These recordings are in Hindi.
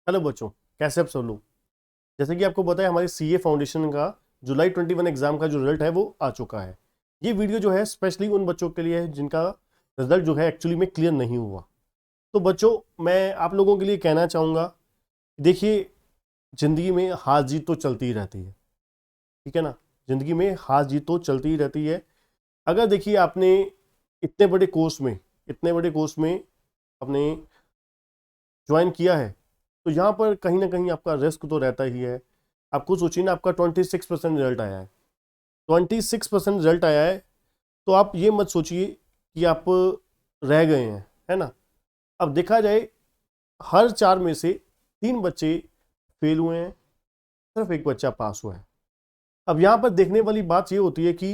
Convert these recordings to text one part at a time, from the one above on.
हेलो बच्चों, कैसे आप सब लोग। जैसे कि आपको पता है हमारी सीए फाउंडेशन का जुलाई 21 एग्जाम का जो रिजल्ट है वो आ चुका है। ये वीडियो जो है स्पेशली उन बच्चों के लिए है जिनका रिजल्ट जो है एक्चुअली में क्लियर नहीं हुआ। तो बच्चों, मैं आप लोगों के लिए कहना चाहूँगा, देखिए, ज़िंदगी में हार जीत तो चलती ही रहती है, ठीक है ना। ज़िंदगी में हार जीत तो चलती ही रहती है। अगर देखिए आपने इतने बड़े कोर्स में आपने ज्वाइन किया है, तो यहाँ पर कहीं ना कहीं आपका रिस्क तो रहता ही है। आपको सोचिए ना, आपका 26% रिजल्ट आया है, 26% रिजल्ट आया है। तो आप ये मत सोचिए कि आप रह गए हैं, है ना। अब देखा जाए, हर 4 में से 3 बच्चे फेल हुए हैं, सिर्फ एक बच्चा पास हुआ है। अब यहाँ पर देखने वाली बात ये होती है कि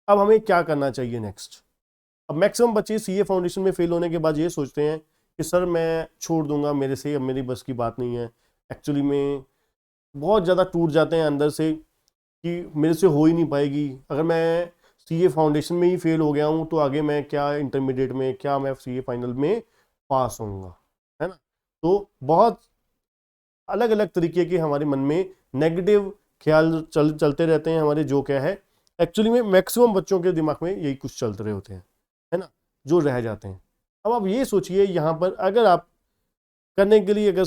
अब हमें क्या करना चाहिए नेक्स्ट। अब मैक्सिमम बच्चे सीए फाउंडेशन में फेल होने के बाद ये सोचते हैं कि सर मैं छोड़ दूंगा, मेरे से अब मेरी बस की बात नहीं है। एक्चुअली में बहुत ज़्यादा टूट जाते हैं अंदर से कि मेरे से हो ही नहीं पाएगी। अगर मैं सीए फाउंडेशन में ही फेल हो गया हूँ तो आगे मैं क्या इंटरमीडिएट में, क्या मैं सीए फाइनल में पास होऊंगा, है ना। तो बहुत अलग अलग तरीके के हमारे मन में नेगेटिव ख्याल चलते रहते हैं हमारे, जो क्या है एक्चुअली में मैक्सिमम बच्चों के दिमाग में यही कुछ चलते रहे होते हैं, है ना, जो रह जाते हैं। अब आप ये सोचिए, यहाँ पर अगर आप करने के लिए अगर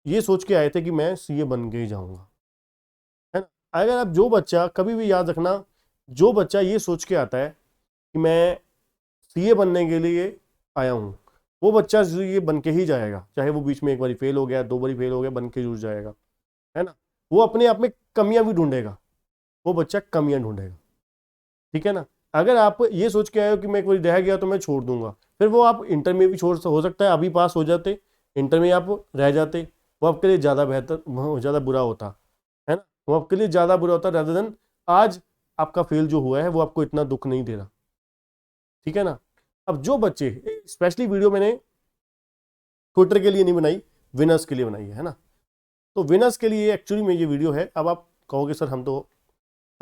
ये सोच के आए थे कि मैं सीए बन के ही जाऊंगा, है ना। अगर आप, जो बच्चा, कभी भी याद रखना, जो बच्चा ये सोच के आता है कि मैं सीए बनने के लिए आया हूँ, वो बच्चा ये बन के ही जाएगा। चाहे वो बीच में एक बारी फेल हो गया, 2 बारी फेल हो गया, बन के जरूर जाएगा, है ना। वो अपने आप में कमियां भी ढूंढेगा, वो बच्चा कमियां ढूंढेगा, ठीक है ना। अगर आप ये सोच के आए हो कि मैं एक बार रह गया तो मैं छोड़ दूंगा, फिर वो आप इंटर में भी छोड़, हो सकता है अभी पास हो जाते, इंटर में आप रह जाते, वो आपके लिए ज़्यादा बेहतर, ज़्यादा बुरा होता, है ना। वो आपके लिए ज़्यादा बुरा होता रादर देन आज आपका फेल जो हुआ है वो आपको इतना दुख नहीं दे रहा, ठीक है ना। अब जो बच्चे, स्पेशली वीडियो मैंने ट्विटर के लिए नहीं बनाई, विनर्स के लिए बनाई है ना। तो विनर्स के लिए एक्चुअली में ये वीडियो है। अब आप कहोगे सर हम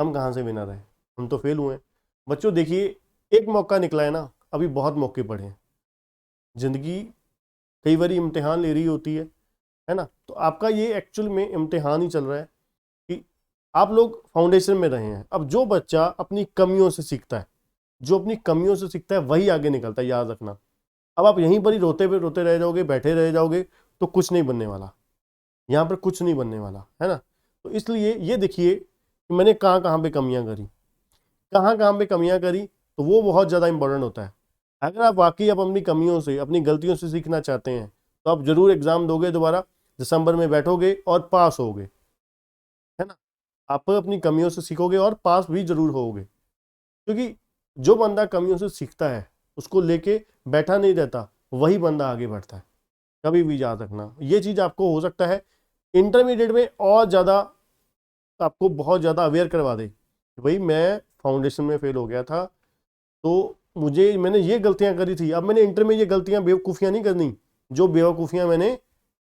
कहाँ से विनर हैं, हम तो फेल हुए हैं। बच्चों देखिए, एक मौका निकला है ना, अभी बहुत मौके पड़े हैं। जिंदगी कई बार इम्तिहान ले रही होती है ना। तो आपका ये एक्चुअल में इम्तिहान ही चल रहा है कि आप लोग फाउंडेशन में रहे हैं। अब जो बच्चा अपनी कमियों से सीखता है, जो अपनी कमियों से सीखता है वही आगे निकलता है, याद रखना। अब आप यहीं पर ही रोते रह जाओगे, बैठे रह जाओगे, तो कुछ नहीं बनने वाला, यहाँ पर कुछ नहीं बनने वाला, है ना। तो इसलिए ये देखिए कि मैंने कहाँ कहाँ पे कमियां करी, कहाँ कहाँ पे कमियां करी, तो वो बहुत ज़्यादा इंपॉर्टेंट होता है। अगर आप वाकई आप अपनी कमियों से, अपनी गलतियों से सीखना चाहते हैं, तो आप जरूर एग्जाम दोगे, दोबारा दिसंबर में बैठोगे और पास होगे, है ना। आप अपनी कमियों से सीखोगे और पास भी जरूर होगे, क्योंकि जो बंदा कमियों से सीखता है, उसको लेके बैठा नहीं रहता, वही बंदा आगे बढ़ता है। कभी भी याद रखना ये चीज़। आपको हो सकता है इंटरमीडिएट में और ज़्यादा आपको बहुत ज़्यादा अवेयर करवा दे कि भाई मैं फाउंडेशन में फेल हो गया था, तो मैंने ये गलतियां करी थी, अब मैंने इंटर में ये गलतियां, बेवकूफ़ियां नहीं करनी जो बेवकूफ़ियां मैंने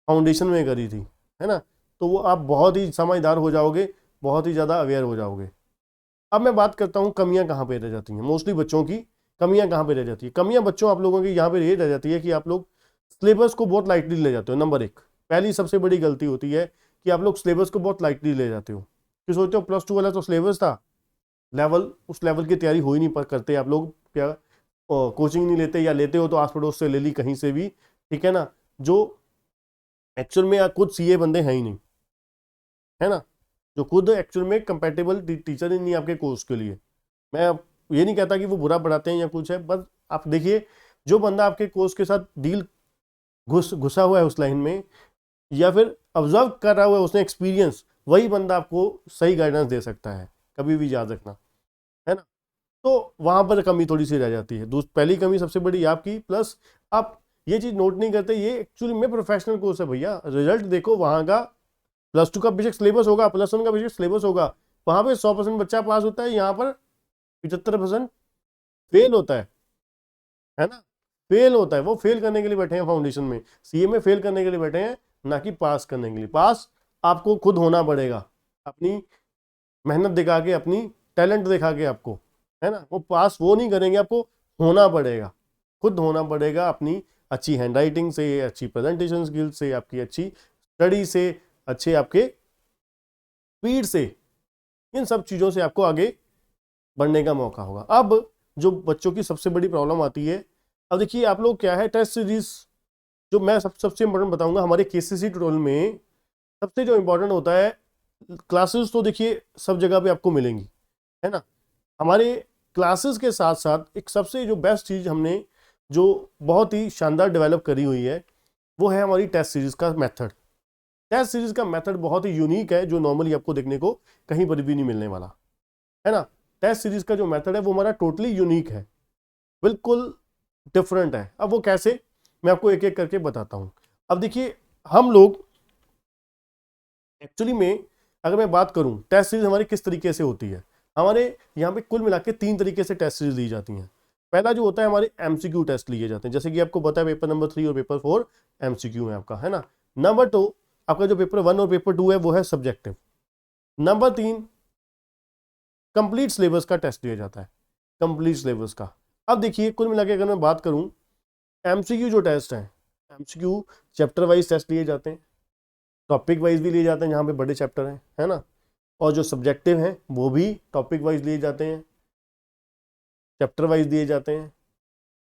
फाउंडेशन में करी थी, है ना। तो वो आप बहुत ही समझदार हो जाओगे, बहुत ही ज़्यादा अवेयर हो जाओगे। अब मैं बात करता हूँ कमियां कहाँ पे रह जाती हैं, मोस्टली बच्चों की कमियां कहाँ पे रह जाती है। कमियां बच्चों आप लोगों की यहाँ पे ये रह जाती है कि आप लोग सिलेबस को बहुत लाइटली ले जाते हो। नंबर एक, पहली सबसे बड़ी गलती होती है कि आप लोग सिलेबस को बहुत लाइटली ले जाते हो, कि सोचते हो +2 वाला तो सिलेबस था, लेवल, उस लेवल की तैयारी हो ही नहीं करते आप लोग, क्या कोचिंग नहीं लेते, या लेते हो तो आस पड़ोस से ले ली कहीं से भी, ठीक है ना। जो एक्चुअल में खुद सीए बंदे हैं ही नहीं, है ना, जो खुद एक्चुअल में कंपेटेबल टीचर ही नहीं आपके कोर्स के लिए। मैं ये नहीं कहता कि वो बुरा पढ़ाते हैं या कुछ है, बस आप देखिए, जो बंदा आपके कोर्स के साथ डील घुसा हुआ है उस लाइन में, या फिर ऑब्जर्व कर रहा हुआ है, उसने एक्सपीरियंस, वही बंदा आपको सही गाइडेंस दे सकता है, कभी भी याद रखना, है ना। तो वहां पर कमी थोड़ी सी रह जाती है। पहली कमी सबसे बड़ी आपकी, प्लस आप ये चीज नोट नहीं करते, ये एक्चुअली में प्रोफेशनल कोर्स है भैया। रिजल्ट देखो वहां का, +2 का बेशक सिलेबस होगा, +1 का बेशक सिलेबस होगा, वहां पे 100% बच्चा पास होता है, यहाँ पर 75% फेल होता है ना। फेल होता है, वो फेल करने के लिए बैठे हैं फाउंडेशन में, सीए में फेल करने के लिए बैठे हैं, ना कि पास करने के लिए। पास आपको खुद होना पड़ेगा, अपनी मेहनत दिखा के, अपनी टैलेंट दिखा के आपको, है ना। वो पास वो नहीं करेंगे, आपको होना पड़ेगा, खुद होना पड़ेगा, अपनी अच्छी हैंडराइटिंग से, अच्छी प्रेजेंटेशन स्किल से, आपकी अच्छी स्टडी से, अच्छे आपके स्पीड से, इन सब चीज़ों से आपको आगे बढ़ने का मौका होगा। अब जो बच्चों की सबसे बड़ी प्रॉब्लम आती है, अब देखिए आप लोग क्या है, टेस्ट सीरीज जो मैं सबसे इंपॉर्टेंट बताऊंगा हमारे केसीसी ट्यूटोरियल में, सबसे जो इंपॉर्टेंट होता है, क्लासेस तो देखिए सब जगह पे आपको मिलेंगी, है ना। हमारे क्लासेस के साथ साथ एक सबसे जो बेस्ट चीज़ हमने जो बहुत ही शानदार डेवलप करी हुई है, वो है हमारी टेस्ट सीरीज का मेथड। टेस्ट सीरीज का मेथड बहुत ही यूनिक है, जो नॉर्मली आपको देखने को कहीं पर भी नहीं मिलने वाला, है ना। टेस्ट सीरीज का जो मेथड है वो हमारा टोटली यूनिक है, बिल्कुल डिफरेंट है। अब वो कैसे, मैं आपको एक एक करके बताता हूं। अब देखिए हम लोग एक्चुअली में, अगर मैं बात करूं टेस्ट सीरीज हमारी किस तरीके से होती है, हमारे यहाँ पे कुल मिला के 3 तरीके से टेस्ट सीरीज ली जाती हैं। पहला जो होता है हमारे एमसीक्यू टेस्ट लिए जाते हैं, जैसे कि आपको पता है पेपर नंबर 3 और पेपर 4 एमसीक्यू है आपका, है ना। नंबर 2 आपका जो पेपर 1 और पेपर 2 है वो है सब्जेक्टिव। नंबर 3 कंप्लीट सिलेबस का टेस्ट लिया जाता है, कंप्लीट सिलेबस का। अब देखिए कुल मिला के अगर मैं बात करूं, एमसीक्यू जो टेस्ट है, एमसीक्यू चैप्टर वाइज टेस्ट लिए जाते हैं, टॉपिक वाइज भी लिए जाते हैं जहाँ पे बड़े चैप्टर हैं, है ना। और जो सब्जेक्टिव हैं वो भी टॉपिक वाइज लिए जाते हैं, चैप्टर वाइज दिए जाते हैं,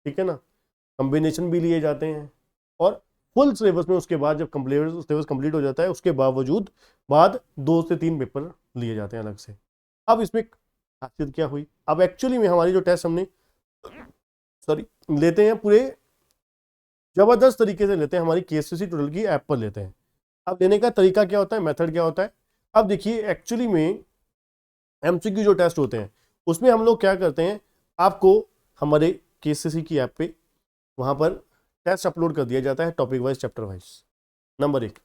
ठीक है ना। कॉम्बिनेशन भी लिए जाते हैं, और फुल सिलेबस में उसके बाद जब सिलेबस कंप्लीट हो जाता है उसके बावजूद बाद 2 से 3 पेपर लिए जाते हैं अलग से। अब इसमें खासियत क्या हुई, अब एक्चुअली में हमारी जो टेस्ट हमने लेते हैं पूरे जबरदस्त तरीके से लेते हैं, हमारी केसीसी ट्यूटोरियल की ऐप पर लेते हैं। अब लेने का तरीका क्या होता है, मेथड क्या होता है। अब देखिए एक्चुअली में एमसीक्यू जो टेस्ट होते हैं उसमें हम लोग क्या करते हैं, आपको हमारे केसीसी की ऐप पे वहां पर टेस्ट अपलोड कर दिया जाता है topic wise chapter wise, number 1।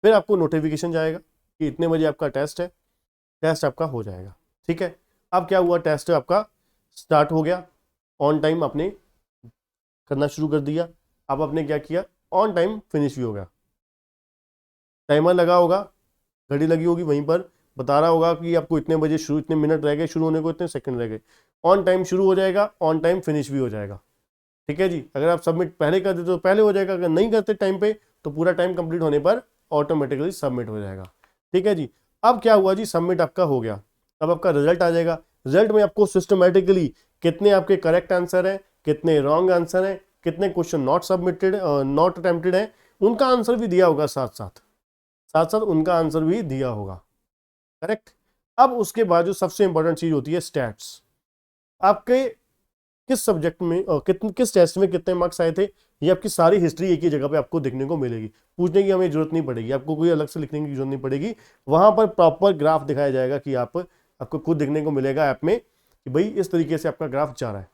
फिर आपको नोटिफिकेशन जाएगा कि इतने बजे आपका टेस्ट है, टेस्ट आपका हो जाएगा, ठीक है। अब क्या हुआ, टेस्ट आपका स्टार्ट हो गया, ऑन टाइम आपने करना शुरू कर दिया। अब आपने क्या किया, ऑन टाइम फिनिश भी हो गया, टाइमर लगा होगा, घड़ी लगी होगी, वहीं पर बता रहा होगा कि आपको इतने बजे शुरू, इतने मिनट रह गए शुरू होने को, इतने सेकंड रह गए। ऑन टाइम शुरू हो जाएगा, ऑन टाइम फिनिश भी हो जाएगा, ठीक है जी। अगर आप सबमिट पहले कर देते तो पहले हो जाएगा, अगर नहीं करते टाइम पे तो पूरा टाइम कंप्लीट होने पर ऑटोमेटिकली सबमिट हो जाएगा, ठीक है जी। अब क्या हुआ जी, सबमिट आपका हो गया, अब आपका रिजल्ट आ जाएगा। रिजल्ट में आपको सिस्टमेटिकली कितने आपके करेक्ट आंसर हैं, कितने रॉन्ग आंसर हैं, कितने question not submitted, not attempted है, उनका आंसर भी दिया होगा, साथ साथ उनका आंसर भी दिया होगा, करेक्ट। अब उसके बाद जो सबसे इंपॉर्टेंट चीज होती है स्टैट्स, आपके किस सब्जेक्ट में और किस टेस्ट में कितने मार्क्स आए थे, ये आपकी सारी हिस्ट्री एक ही जगह पे आपको देखने को मिलेगी। पूछने की हमें जरूरत नहीं पड़ेगी, आपको कोई अलग से लिखने की जरूरत नहीं पड़ेगी, वहां पर प्रॉपर ग्राफ दिखाया जाएगा कि आपको खुद देखने को मिलेगा ऐप में कि भाई इस तरीके से आपका ग्राफ जा रहा है,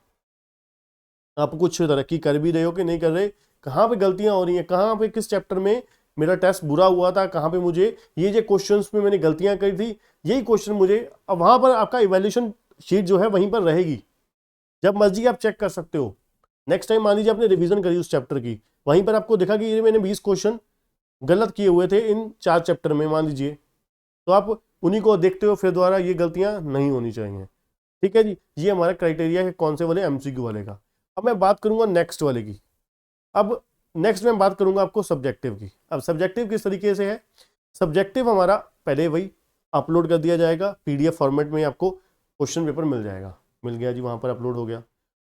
आप कुछ तरक्की कर भी रहे हो कि नहीं कर रहे, कहाँ पे गलतियां हो रही हैं, कहाँ पे किस चैप्टर में मेरा टेस्ट बुरा हुआ था, कहाँ पे मुझे ये जो क्वेश्चंस में मैंने गलतियां करी थी, यही क्वेश्चन मुझे, अब वहां पर आपका इवैल्यूएशन शीट जो है वहीं पर रहेगी, जब मर्जी आप चेक कर सकते हो। नेक्स्ट टाइम मान लीजिए आपने रिवीजन करी उस चैप्टर की, वहीं पर आपको देखा कि ये मैंने 20 क्वेश्चन गलत किए हुए थे इन 4 चैप्टर में मान लीजिए, तो आप उन्हीं को देखते हो, फिर दोबारा ये गलतियां नहीं होनी चाहिए, ठीक है जी। ये हमारा क्राइटेरिया है कौन से वाले, एमसीक्यू वाले का। अब मैं बात करूंगा नेक्स्ट वाले की। अब नेक्स्ट में बात करूंगा आपको सब्जेक्टिव की। अब सब्जेक्टिव किस तरीके से है, सब्जेक्टिव हमारा पहले वही अपलोड कर दिया जाएगा पीडीएफ फॉर्मेट में, आपको क्वेश्चन पेपर मिल जाएगा, मिल गया जी, वहां पर अपलोड हो गया।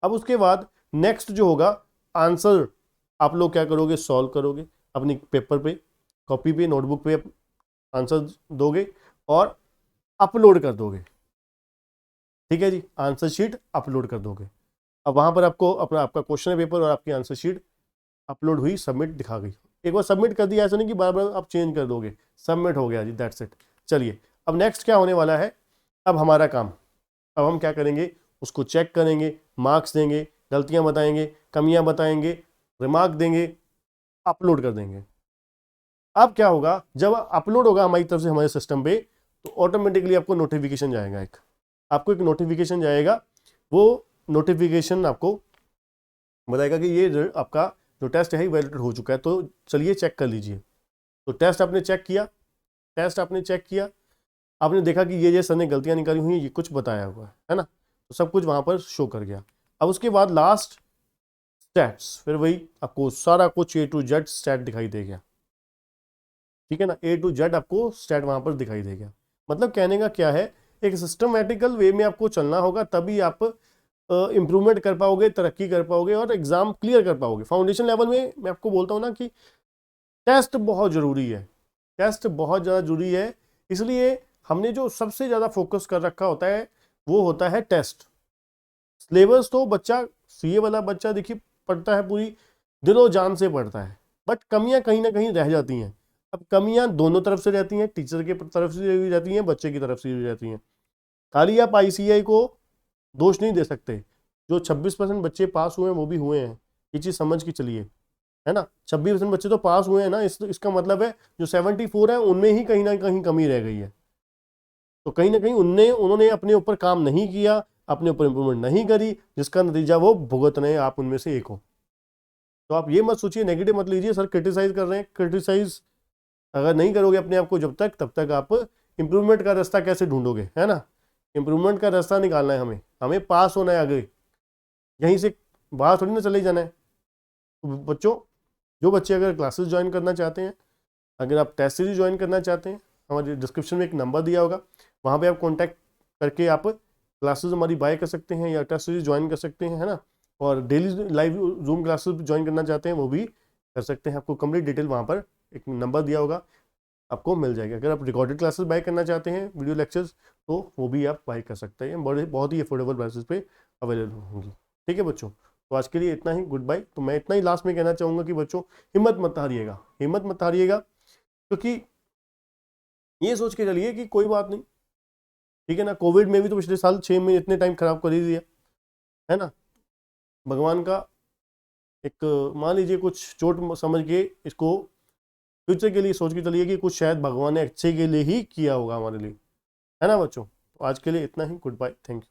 अब उसके बाद नेक्स्ट जो होगा, आंसर आप लोग क्या करोगे, सॉल्व करोगे अपनी पेपर पे, कॉपी पे, नोटबुक पे आंसर दोगे और अपलोड कर दोगे, ठीक है जी। आंसर शीट अपलोड कर दोगे। अब वहां पर आपको आपका क्वेश्चन पेपर और आपकी आंसर शीट अपलोड हुई, सबमिट दिखा गई। एक बार सबमिट कर दिया, ऐसा नहीं कि बार बार आप चेंज कर दोगे, सबमिट हो गया जी, दैट्स इट। चलिए अब नेक्स्ट क्या होने वाला है, अब हमारा काम, अब हम क्या करेंगे, उसको चेक करेंगे, मार्क्स देंगे, गलतियां बताएंगे, कमियां बताएंगे, रिमार्क देंगे, अपलोड कर देंगे। अब क्या होगा, जब अपलोड होगा हमारी तरफ से हमारे सिस्टम पे, तो ऑटोमेटिकली आपको नोटिफिकेशन जाएगा, आपको एक नोटिफिकेशन जाएगा, वो नोटिफिकेशन आपको बताएगा कि ये आपका जो टेस्ट है वैलिडेट हो चुका है, तो चलिए चेक कर लीजिए। तो टेस्ट आपने चेक किया, आपने देखा कि ये सर ने गलतियां निकाली हुई हैं, ये कुछ बताया हुआ है ना, तो सब कुछ वहां पर शो कर गया। अब उसके बाद लास्ट स्टैट्स, फिर वही आपको सारा कुछ A to Z स्टैट दिखाई देगा, ठीक है ना, A to Z आपको स्टैट वहां पर दिखाई देगा। मतलब कहने का क्या है, एक सिस्टमेटिकल वे में आपको चलना होगा, तभी आप इंप्रूवमेंट कर पाओगे, तरक्की कर पाओगे और एग्जाम क्लियर कर पाओगे। फाउंडेशन लेवल में मैं आपको बोलता हूँ ना कि टेस्ट बहुत जरूरी है, टेस्ट बहुत ज़्यादा जरूरी है। इसलिए हमने जो सबसे ज़्यादा फोकस कर रखा होता है वो होता है टेस्ट। सिलेबस तो बच्चा, सीए वाला बच्चा देखिए पढ़ता है, पूरी दिलो जान से पढ़ता है, बट कमियां कहीं ना कहीं रह जाती हैं। अब कमियां दोनों तरफ से रहती हैं, टीचर के तरफ से भी रहती हैं, बच्चे की तरफ से भी रहती हैं। खाली आप आईसीआई को दोष नहीं दे सकते, जो 26% बच्चे पास हुए हैं वो भी हुए हैं, ये चीज़ समझ के चलिए, है ना। 26% बच्चे तो पास हुए हैं ना, इसका मतलब है जो 74 है उनमें ही कहीं ना कहीं कमी रह गई है। तो कहीं ना कहीं उन्होंने अपने ऊपर काम नहीं किया, अपने ऊपर इंप्रूवमेंट नहीं करी, जिसका नतीजा वो भुगत रहे हैं, आप उनमें से एक हो। तो आप ये मत सोचिए, नेगेटिव मत लीजिए, सर क्रिटिसाइज कर रहे हैं। क्रिटिसाइज अगर नहीं करोगे अपने आप को जब तक, तब तक आप इंप्रूवमेंट का रास्ता कैसे ढूंढोगे, है ना। इंप्रूवमेंट का रास्ता निकालना है हमें, हमें पास होना है आगे, यहीं से बाहर थोड़ी ना चले जाना है। तो बच्चों, जो बच्चे अगर क्लासेस ज्वाइन करना चाहते हैं, अगर आप टेस्ट सीरीज ज्वाइन करना चाहते हैं, हमारे डिस्क्रिप्शन में एक नंबर दिया होगा, वहाँ पे आप कांटेक्ट करके आप क्लासेस हमारी बाय कर सकते हैं या टेस्ट सीरीज ज्वाइन कर सकते हैं, है ना। और daily live zoom classes join करना चाहते हैं वो भी कर सकते हैं। आपको कंप्लीट डिटेल वहाँ पर एक नंबर दिया होगा, आपको मिल जाएगा। अगर आप रिकॉर्डेड क्लासेस बाय करना चाहते हैं, वीडियो लेक्चर्स, तो वो भी आप बाय कर सकते हैं, बहुत ही अफोर्डेबल प्राइसेस पे अवेलेबल होंगी। ठीक है बच्चों, तो आज के लिए इतना ही, गुड बाय। तो मैं इतना ही लास्ट में कहना चाहूँगा कि बच्चों हिम्मत मत हारिएगा, हिम्मत मत हारिएगा, क्योंकि ये सोच के चलिए कि कोई बात नहीं, ठीक है ना। कोविड में भी तो पिछले साल 6 महीने इतने टाइम खराब कर ही दिया, है ना। भगवान का एक, मान लीजिए कुछ चोट समझ के इसको फ्यूचर के लिए सोच के चलिए कि कुछ शायद भगवान ने अच्छे के लिए ही किया होगा हमारे लिए, है ना बच्चों। तो आज के लिए इतना ही, गुड बाय, थैंक यू।